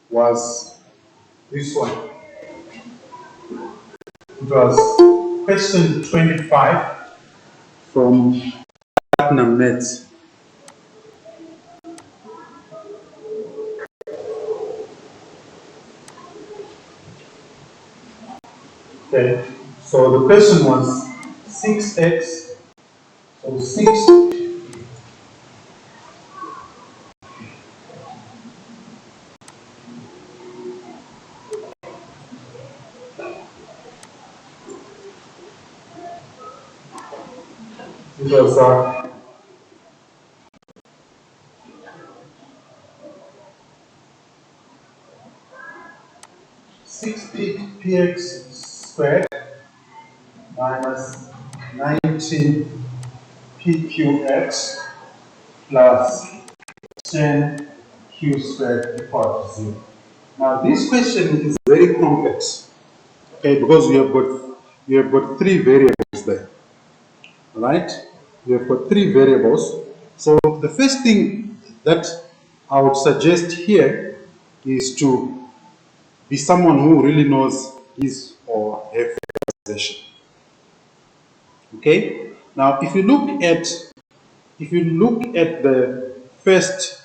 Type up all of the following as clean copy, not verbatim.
was this one. It was question 25 from Platinum Nets. Okay, so the question was 6x, so 6 it was 6px squared minus 19pqx plus 10q squared equal to 0. Now this question is very complex, okay, because you have got three variables there, right? You have got three variables. So the first thing that I would suggest here is to be someone who really knows his or her factorization. Okay. Now, if you look at the first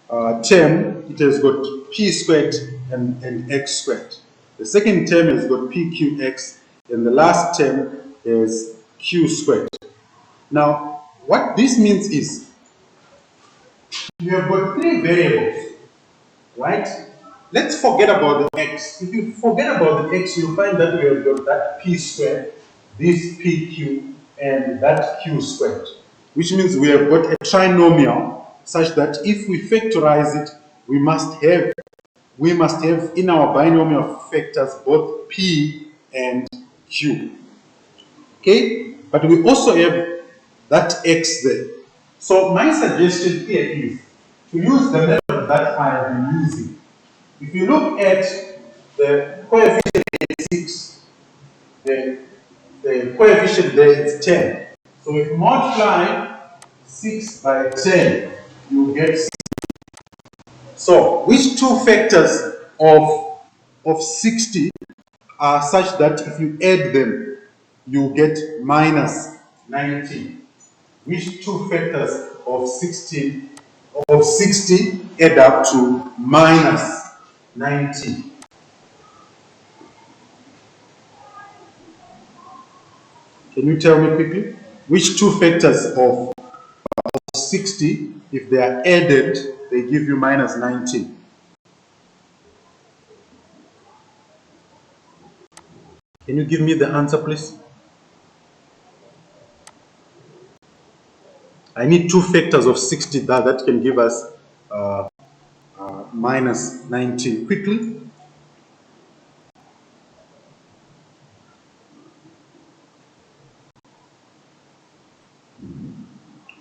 term, it has got p squared and x squared. The second term has got pqx, and the last term is q squared. Now, what this means is you have got three variables, right? Let's forget about the x. If you forget about the x, you'll find that we have got that p squared, this pq, and that q squared, which means we have got a trinomial such that if we factorize it, we must have in our binomial factors both p and q. Okay, but we also have that x there. So my suggestion here is to use the method that I have been using. If you look at the coefficient 6, the coefficient there is 10. So if you multiply 6 by 10, you get 6. So which two factors of 60 are such that if you add them, you get minus 19? Which two factors of 60 add up to minus 19? Can you tell me quickly? Which two factors of 60, if they are added, they give you minus 19? Can you give me the answer, please? I need two factors of 60 that can give us minus 19. Quickly.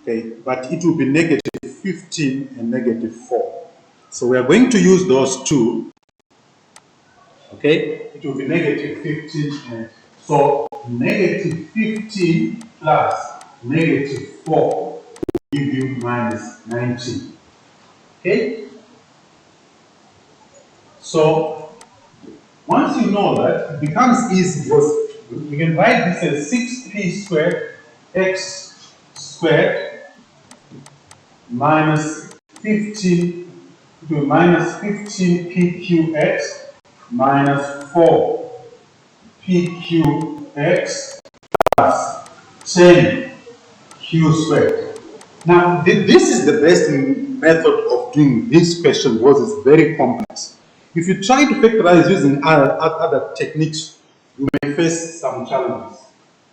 Okay, but it will be negative 15 and negative 4. So we are going to use those two. Okay, it will be negative 15 and so negative 15 plus negative 4 will give you minus 19. Okay, so once you know that, it becomes easy because you can write this as 6p squared x squared minus 15 to minus 15pqx minus 4pqx plus 10q squared. Now, this is the best method of doing this question because it's very complex. If you try to factorize using other techniques, you may face some challenges.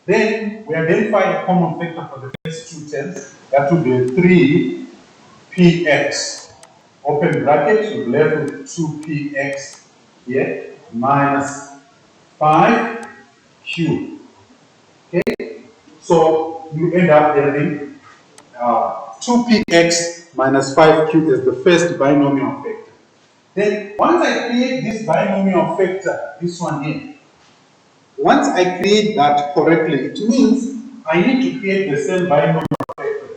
Then we identify a common factor for the first two terms. That would be 3px. Open bracket, you're left with 2px here minus 5q. Okay, so you end up having 2px minus 5q is the first binomial factor. Then once I create this binomial factor, this one here, once I create that correctly, it means I need to create the same binomial factor.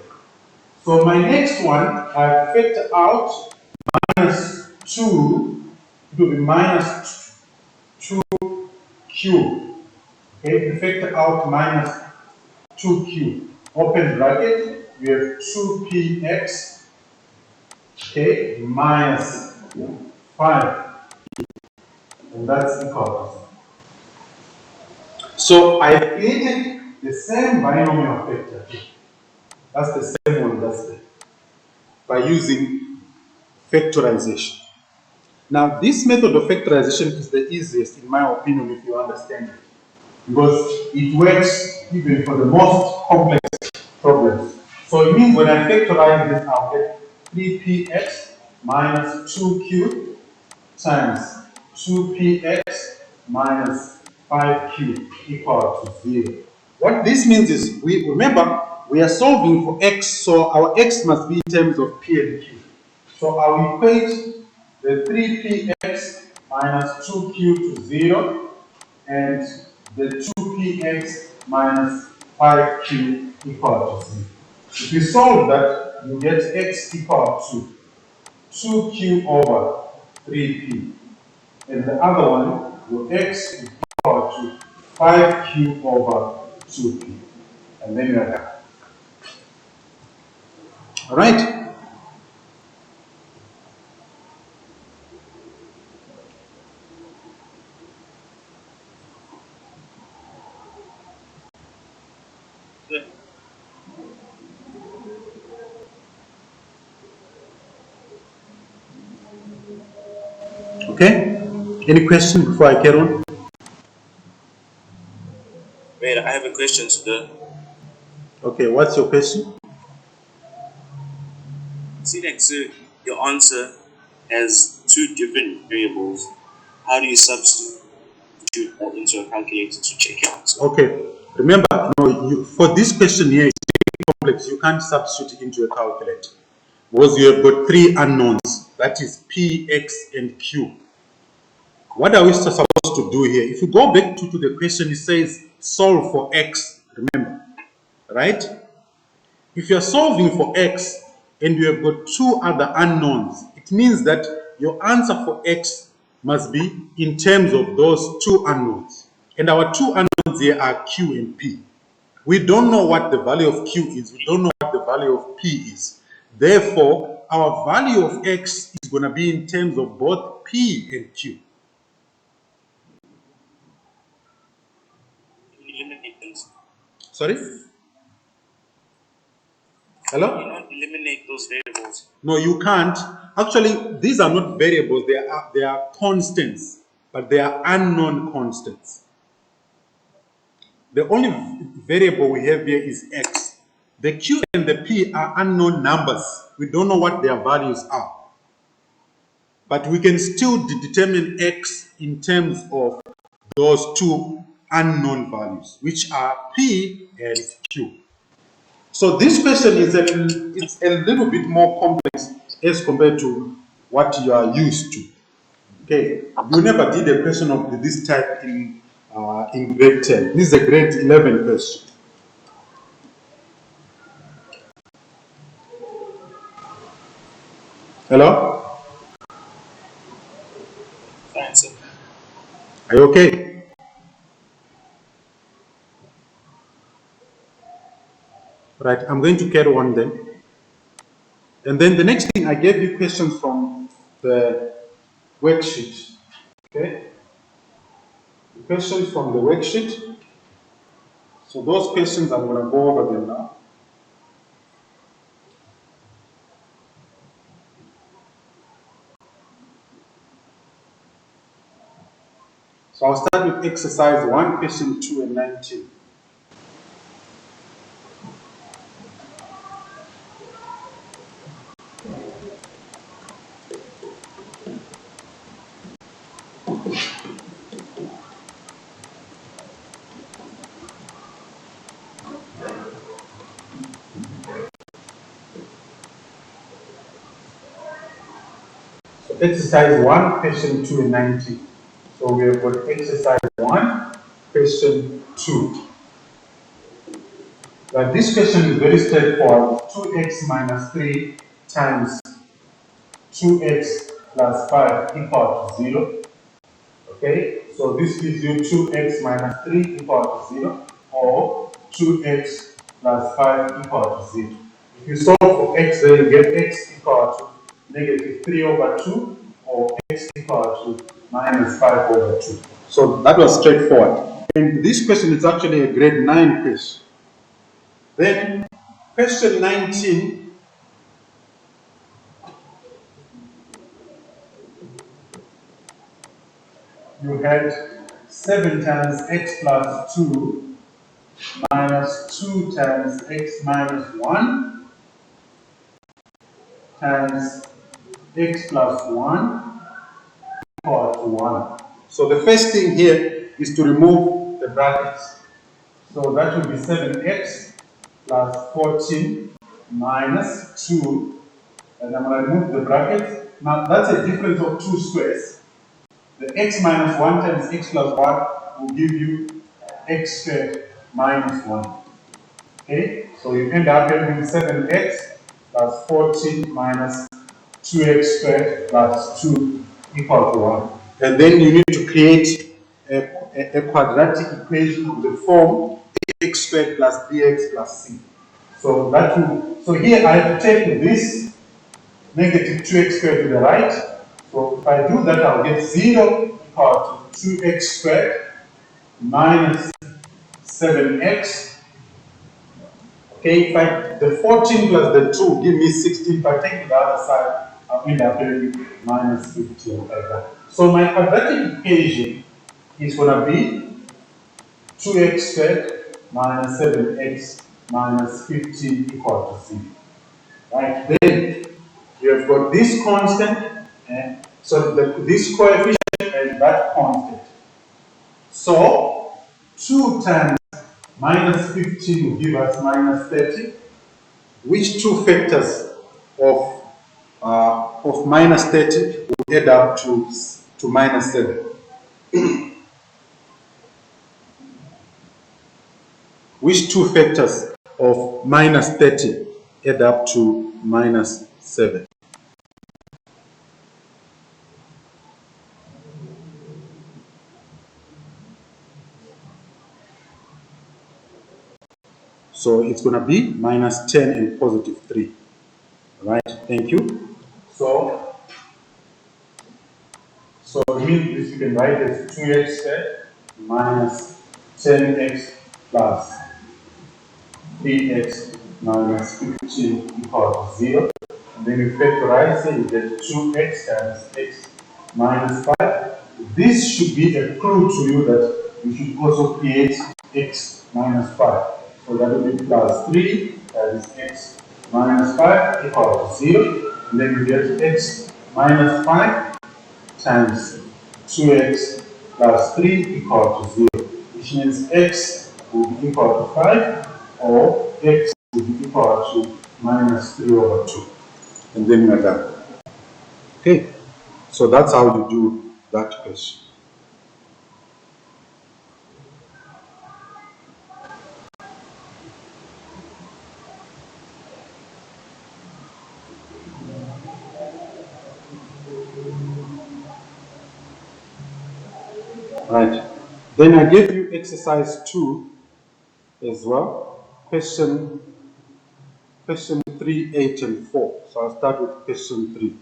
So my next one, I factor out minus 2, it will be minus 2q. Okay, we factor out minus 2q. Open bracket, we have 2px, okay, minus 5. And that's equal to 0. So I created the same binomial factor here. That's the same one that's there. By using factorization. Now, this method of factorization is the easiest, in my opinion, if you understand it. Because it works even for the most complex problems. So it means when I factorize this, I'll get 3px minus 2q times 2px minus 5q equal to 0. What this means is, remember, we are solving for x, so our x must be in terms of p and q. So I'll equate the 3px minus 2q to 0 and the 2px minus 5q equal to 0. If you solve that, you get x equal to 2q over 3p. And the other one, your x is equal to 5q over 2p. And then you are done. All right? Okay? Any question before I carry on? Wait, I have a question, sir. Okay, what's your question? See, like, sir, your answer has two different variables. How do you substitute that into a calculator to check your answer? Okay, remember, no, for this question here, it's complex. You can't substitute it into a calculator because you have got three unknowns. That is p, x, and q. What are we supposed to do here? If you go back to the question, it says solve for x, remember, right? If you're solving for x and you have got two other unknowns, it means that your answer for x must be in terms of those two unknowns. And our two unknowns here are q and p. We don't know what the value of q is. We don't know what the value of p is. Therefore, our value of x is going to be in terms of both p and q. Eliminate those. Sorry? Hello? You don't eliminate those variables. No, you can't. Actually, these are not variables. They are constants, but they are unknown constants. The only variable we have here is x. The q and the p are unknown numbers. We don't know what their values are. But we can still determine x in terms of those two unknown values, which are p and q. So this question is it's a little bit more complex as compared to what you are used to. Okay, you never did a question of this type in grade 10. This is a grade 11 question. Hello? Fine, sir. Are you okay? Right, I'm going to carry on then. And then the next thing, I gave you questions from the worksheet. Okay? The questions from the worksheet. So those questions, I'm going to go over them now. So I'll start with exercise 1, question 2, and 19. So exercise 1, question 2, and 19. So we have got exercise 1, question 2. Now this question is very straightforward. 2x minus 3 times 2x plus 5 equal to 0. Okay, so this gives you 2x minus 3 equal to 0, or 2x plus 5 equal to 0. If you solve for x, then you get x equal to negative 3 over 2, or x equal to minus 5 over 2. So that was straightforward. And this question is actually a grade 9 question. Then, question 19. You had 7 times x plus 2 minus 2 times x minus 1 times x plus 1 equal to 1. So the first thing here is to remove the brackets. So that will be 7x plus 14 minus 2. And I'm going to remove the brackets. Now that's a difference of 2 squares. The x minus 1 times x plus 1 will give you x squared minus 1. Okay, so you end up having 7x plus 14 minus 2x squared plus 2 equal to 1. And then you need to create a quadratic equation of the form x squared plus bx plus c. So that will, so here I have to take this negative 2x squared to the right. So if I do that, I'll get 0 equal to 2x squared minus 7x. Okay, if I, the 14 plus the 2 give me 16. If I take to the other side, I'll end up having minus 15 like that. So my quadratic equation is going to be 2x squared minus 7x minus 15 equal to 0. Right, then we have got this constant, and so this coefficient and that constant. So 2 times minus 15 will give us minus 30. Which two factors of minus 30 will add up to minus 7? Which two factors of minus 30 add up to minus 7? So it's going to be minus 10 and positive 3. All right, thank you. So immediately you can write as 2x squared minus 10x plus 3x minus 15 equal to 0. And then you factorize it, you get 2x times x minus 5. This should be a clue to you that you should also create x minus 5. So that will be plus 3 times x minus 5 equal to 0. And then you get x minus 5 times 2x plus 3 equal to 0, which means x will be equal to 5, or x will be equal to minus 3 over 2. And then we're done. Okay, so that's how you do that question. Right. Then I gave you exercise 2 as well. Question 3, 8, and 4. So I'll start with question 3.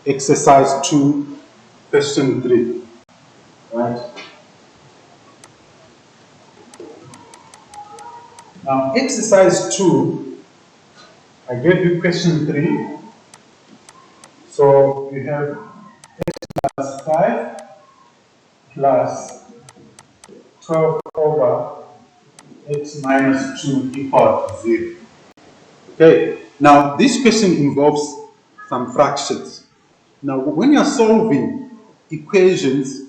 Exercise 2, question 3. Right. Now, exercise 2, I gave you question 3. So we have x plus 5 plus 12 over x minus 2 equal to 0. Okay, now this question involves some fractions. Now, when you're solving equations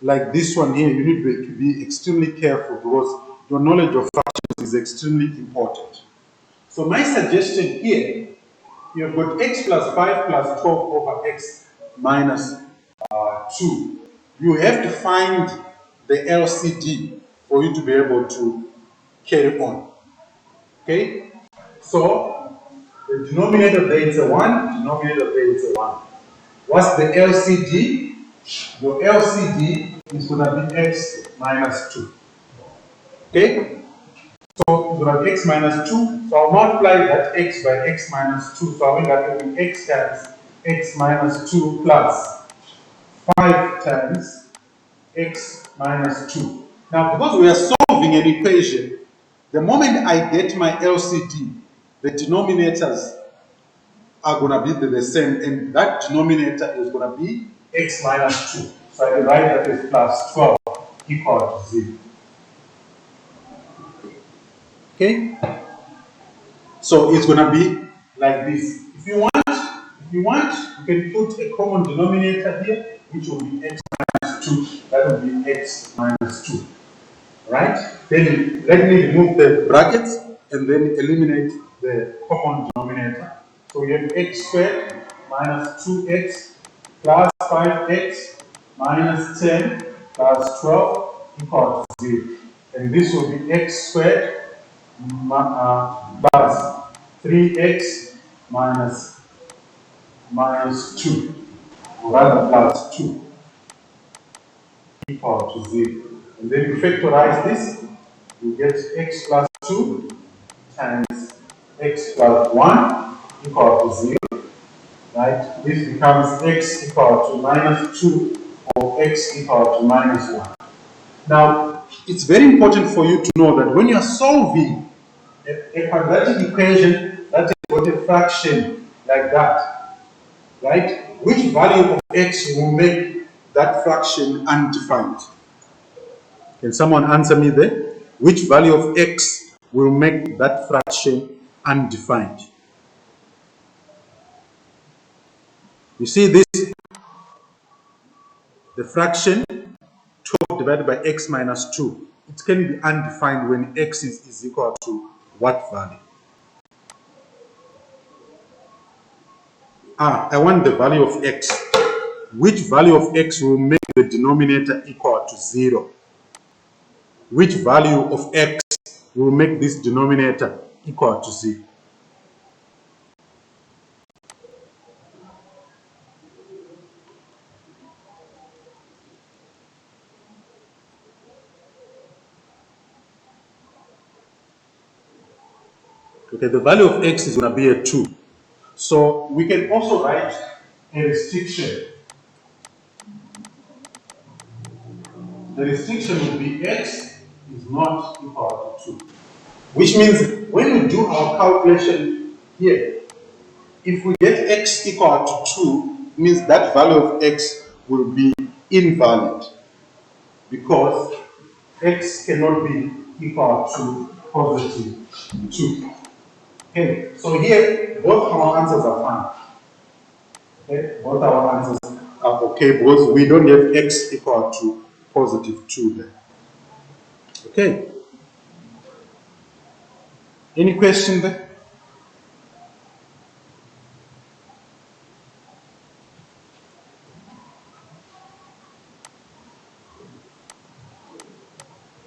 like this one here, you need to be extremely careful because your knowledge of fractions is extremely important. So my suggestion here, you have got x plus 5 plus 12 over x minus 2. You have to find the LCD for you to be able to carry on. Okay? So, the denominator there is a 1, denominator there is a 1. What's the LCD? Your LCD is going to be x minus 2. Okay? So it's going to be x minus 2. So I'll multiply that x by x minus 2. So I will get x times x minus 2 plus 5 times x minus 2. Now, because we are solving an equation, the moment I get my LCD, the denominators are going to be the same, and that denominator is going to be x minus 2. So I divide that as plus 12 equal to 0. Okay? So it's going to be like this. If you want, you can put a common denominator here, which will be x minus 2. That will be x minus 2. Right? Then let me remove the brackets and then eliminate the common denominator. So we have x squared minus 2x plus 5x minus 10 plus 12 equal to 0. And this will be x squared plus 3x minus 2, or rather plus 2 equal to 0. And then you factorize this, you get x plus 2 times x plus 1 equal to 0. Right? This becomes x equal to minus 2 or x equal to minus 1. Now, it's very important for you to know that when you're solving a quadratic equation that has got a fraction like that, right? Which value of x will make that fraction undefined? Can someone answer me there? Which value of x will make that fraction undefined? You see this, the fraction 12 divided by x minus 2. It can be undefined when x is equal to what value? I want the value of x. Which value of x will make the denominator equal to 0? Which value of x will make this denominator equal to 0? Okay, the value of x is going to be a 2. So we can also write a restriction. The restriction would be x is not equal to 2. Which means when we do our calculation here, if we get x equal to 2, it means that value of x will be invalid because x cannot be equal to positive 2. Okay, so here both our answers are fine. Okay, both our answers are okay because we don't have x equal to positive 2 there. Okay, any question there?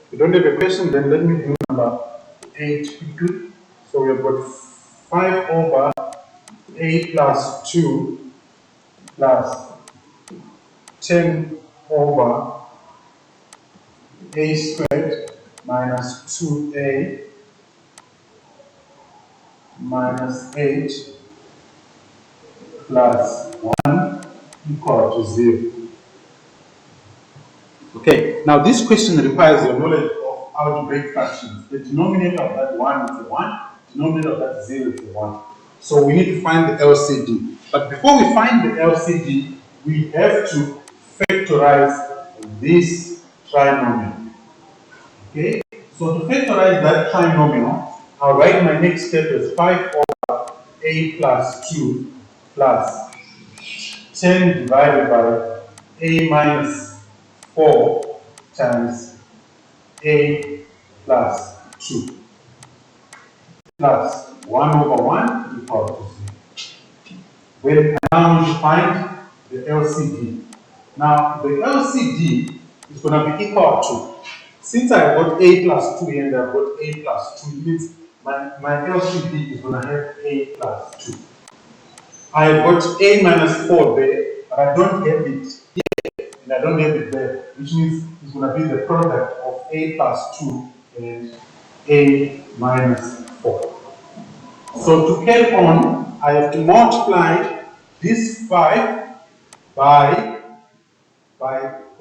If you don't have a question, then let me do number 8 quickly. So we have got 5 over a plus 2 plus 10 over a squared minus 2a minus 8 plus 1 equal to 0. Okay, now this question requires your knowledge of algebraic fractions. The denominator of that 1 is a 1, denominator of that 0 is a 1. So we need to find the LCD. But before we find the LCD, we have to factorize this trinomial. Okay, so to factorize that trinomial, I'll write my next step as 5 over a plus 2 plus 10 divided by a minus 4 times a plus 2 plus 1 over 1 equal to 0. When I now need to find the LCD. Now the LCD is going to be equal to, since I've got a plus 2 and I've got a plus 2, it means my LCD is going to have a plus 2. I've got a minus 4 there, but I don't have it here, and I don't have it there, which means it's going to be the product of a plus 2 and a minus 4. So to carry on, I have to multiply this 5 by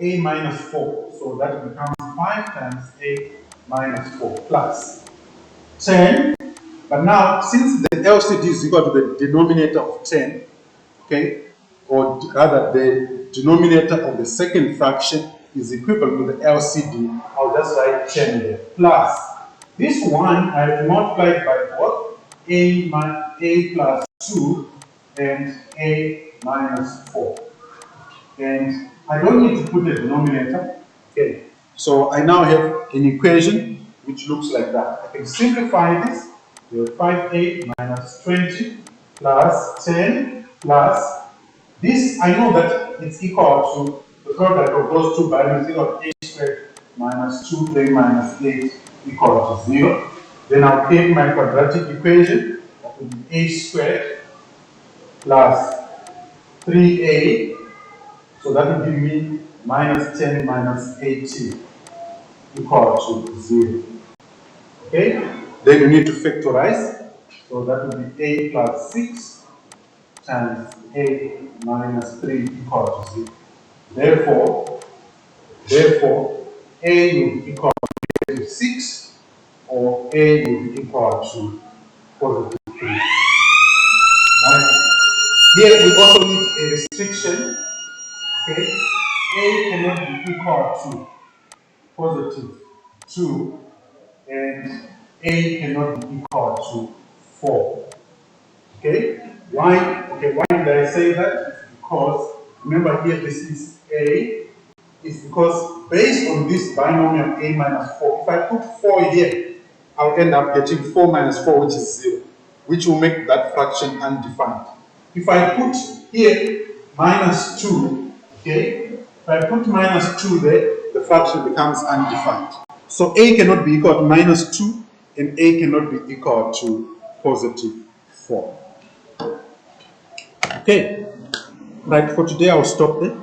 a minus 4. So that becomes 5 times a minus 4 plus 10. But now, since the LCD is equal to the denominator of 10, okay, or rather the denominator of the second fraction is equivalent to the LCD, I'll just write 10 there, plus this one I have multiplied by what? A plus 2 and a minus 4. And I don't need to put a denominator. Okay. So I now have an equation which looks like that. I can simplify this. We have 5a minus 20 plus 10 plus this. I know that it's equal to the product of those two values equal to a squared minus 2a minus 8 equal to 0. Then I'll take my quadratic equation. That will be a squared plus 3a, so that will give me minus 10 minus 18 equal to 0. Okay? Then you need to factorize. So that will be a plus 6 times a minus 3 equal to 0. Therefore, a will be equal to 6, or a will be equal to positive 3. Right? Here we also need a restriction. Okay? A cannot be equal to positive 2, and a cannot be equal to 4. Okay? Why? Okay, why did I say that? Because remember here this is a. It's because based on this binomial a minus 4, if I put 4 here, I'll end up getting 4 minus 4, which is 0, which will make that fraction undefined. If I put here minus 2, okay, if I put minus 2 there, the fraction becomes undefined. So a cannot be equal to minus 2, and a cannot be equal to positive 4. Okay, right, for today I'll stop there.